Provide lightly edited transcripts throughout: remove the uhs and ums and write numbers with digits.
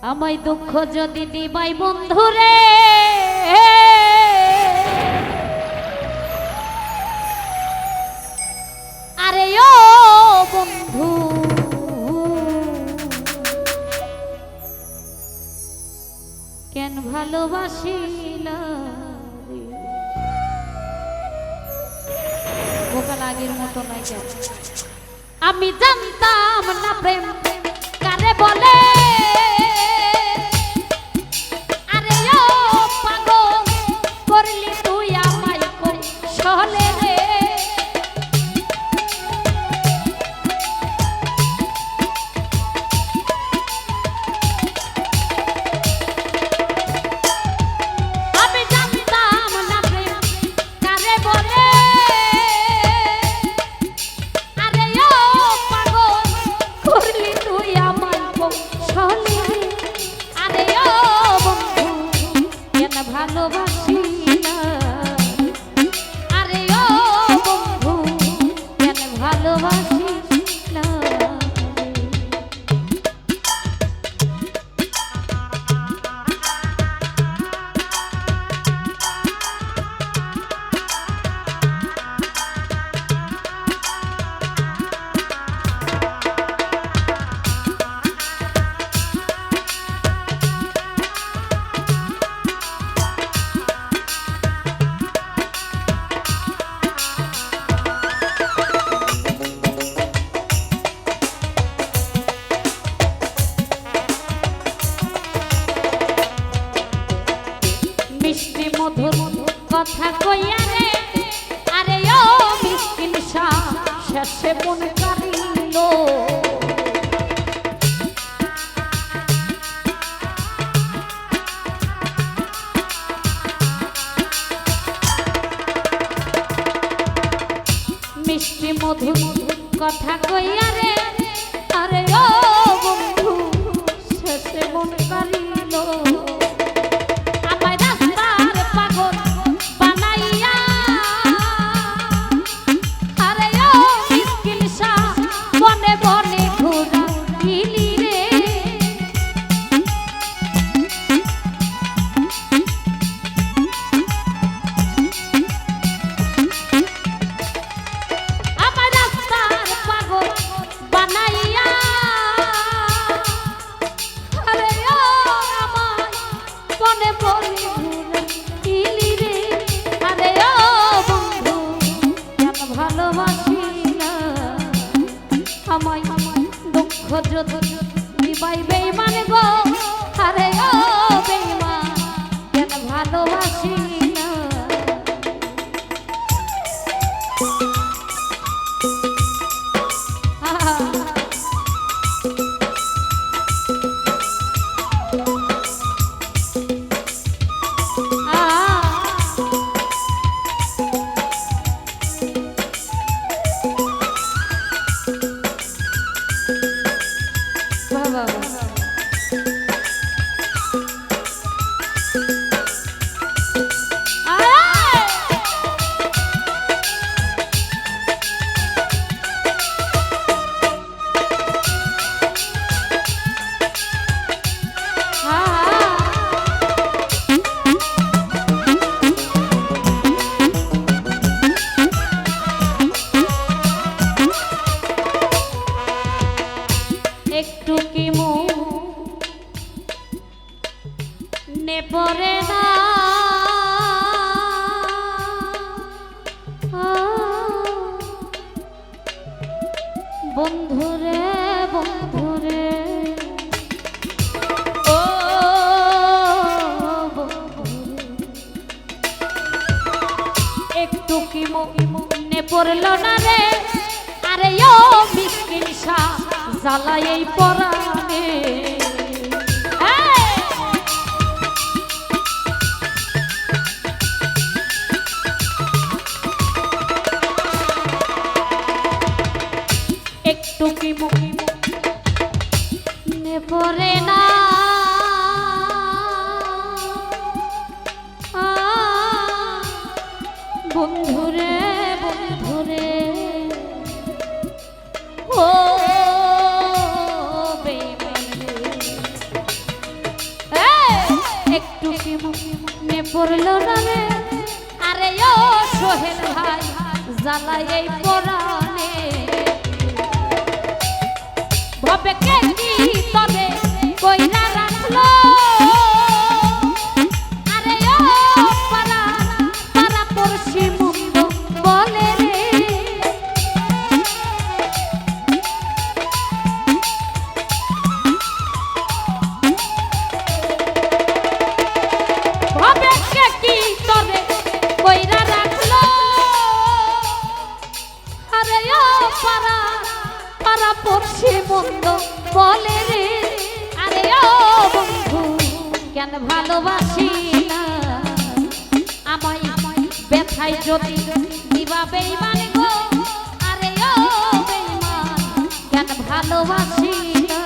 আমায় দুঃখ যদি দিবাই বন্ধুরে আরে ও বন্ধু কেন ভালোবাসিলা বোকা লাগের মতো নাই কেন আমি জানতাম না প্রেম কারে বলে আরে ও পাগল করলি তুই আমায় কৌশলে রে আমি জানতাম না প্রেম কারে বলে আরে ও পাগল করলি তুই আমায় কৌশলে আরে ও বন্ধু কেন ভালোবাসি না আরে ও বন্ধু কেন ভালোবাসি না মিষ্টি মধুর কথা কইয়া রে আরে ও মিষ্টিন শেষে মন কারিল মিষ্টি মধুর কথা কইয়া রে আরে ও বন্ধু শেষে মন কারিল আমায় দুঃখ যদি দিবাই বেঈমান গো আরে ও বেঈমান কেন ভালোবাসি না একটু কি মনে পড়ে না বন্ধুরে বন্ধুরে ও বন্ধুরে একটু কি মনে পড়ল না রে আরে ও মিষ্টিন জ্বালা এই পরাণে একটু কি মনে পড়ে না বন্ধুরে বন্ধুরে ও মনে পড়লো না রে আরে ও সোহেল ভাই জ্বালাই এই পরাণে ভবে কে কি তবে কইরা রাখলো আরে ও পারা পারা পড়শি মুন্দ বলে রে ভবে কে কি তবে কইরা রাখলো আরে ও পারা পারা পড়শি মুন্দ বলে রে আরে ও বন্ধু কেন ভালোবাসি না আমায় ব্যথায় যদি দিবা বেঈমান গো আরে ও বেঈমান কেন ভালোবাসি না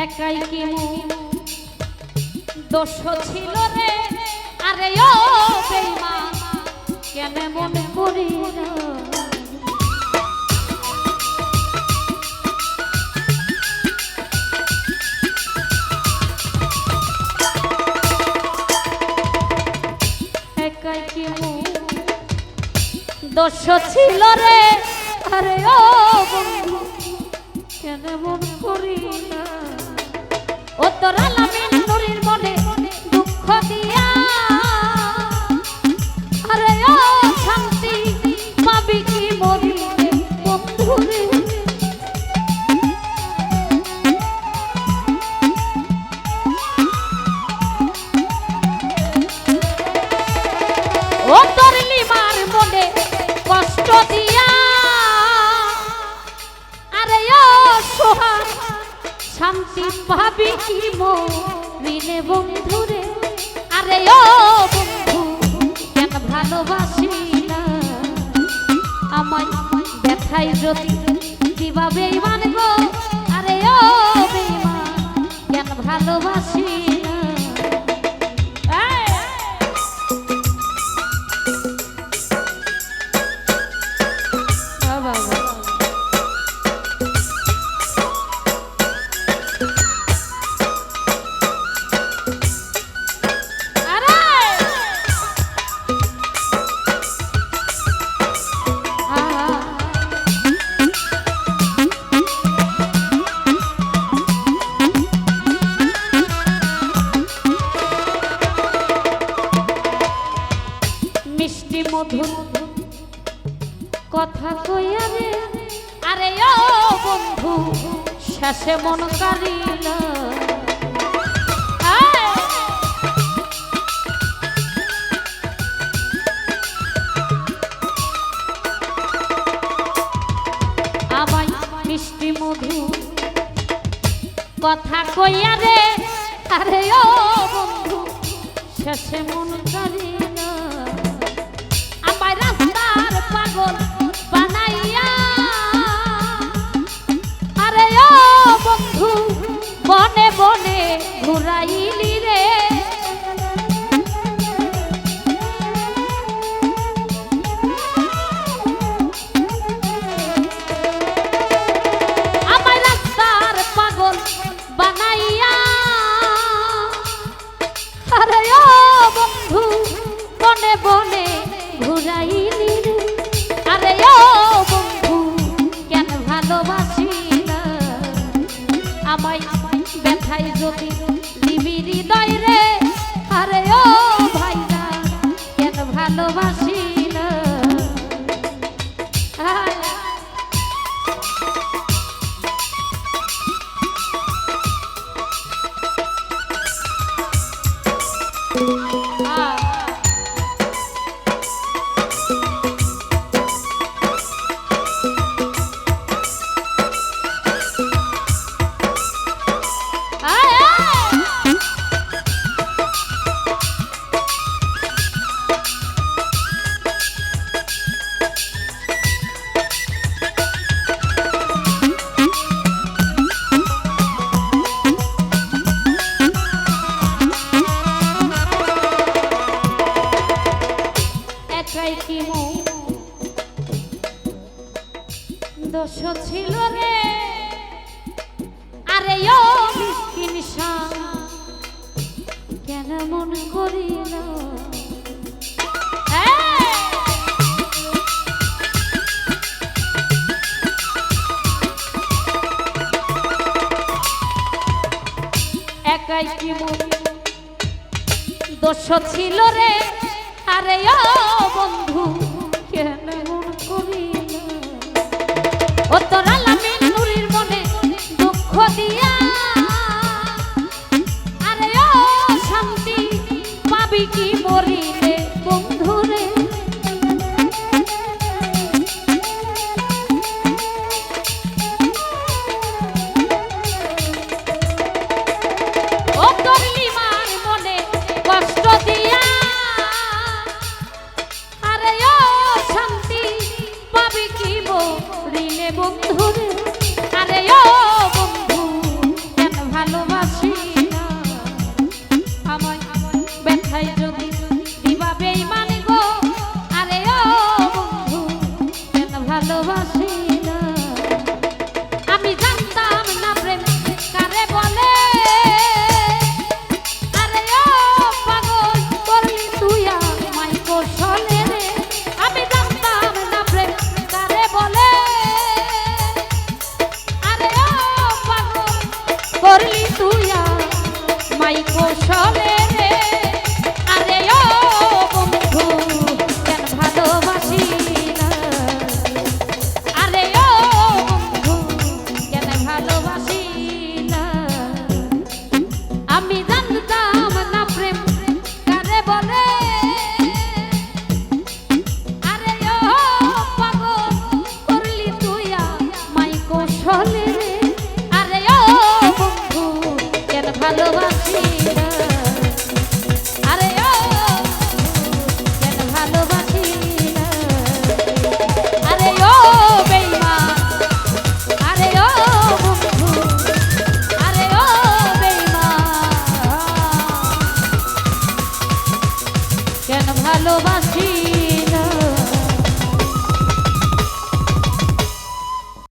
একাই কি দোষ ছিল রে আরে ও বেঈমান কেন মনে করি না একাই কি দোষ ছিল রে আরে ও বন্ধু কেন মনে করি না ও তোর আলামিন নুরির মনে দুঃখ দিয়া আরে ও শান্তি পাবি কি মরিলে বন্ধু রে ও তোর লিমার মনে কষ্ট দিয়া আরে ও সোহাগ শান্তি পাবি কি মরিলে বন্ধু রে আরে ও বন্ধু কেন ভালোবাসি না আমায় ব্যথায় যদি দিবা বেঈমান গো আরে ও বেঈমান কেন ভালোবাসি না মধুর কথা কইয়া রে আরে ও বন্ধু শেষে মন কারিল আমায় মিষ্টি মধু কথা কইয়া রে আরে ও বন্ধু শেষে মন কারিল রাস্তার পাগল বানাইয়া আরে ও বন্ধু বনে বনে ঘুরাইলি রে আমার রাস্তার পাগল বানাইয়া আরে ও বন্ধু বনে বনে ঘুরাইলি রে আরে ও বন্ধু কেন ভালোবাসি না আমায় ব্যথায় যদি দিবি হৃদয় রে আরে ও ভাইরা কেন ভালোবাসি না ছিল রে আরে ও মিসকিন কেন মন করিল একাই কি মন দোষ ছিল রে আরে ও বন্ধু কেন মন করিল ও তোরা লামিন নুরির মনে দুঃখ দিয়া আরে ও শান্তি পাবি কি মরিলে বন্ধু রে ও করলি মার মনে কষ্ট দিয়া আরে ও শান্তি পাবি কি মরিলে বন্ধু রে আরে ও বন্ধু কেন ভালোবাসি না আমায় ব্যথায় যদি দিবা বেঈমানি গো আরে ও বন্ধু কেন ভালোবাসি না আমি জানতাম না প্রেম কারে বলে আরে ও পাগল করলি তুই আমায় কৌশলে রে আমি জানতাম না প্রেম কারে বলে আরে ও পাগল করলি তুই আমায় কৌশলে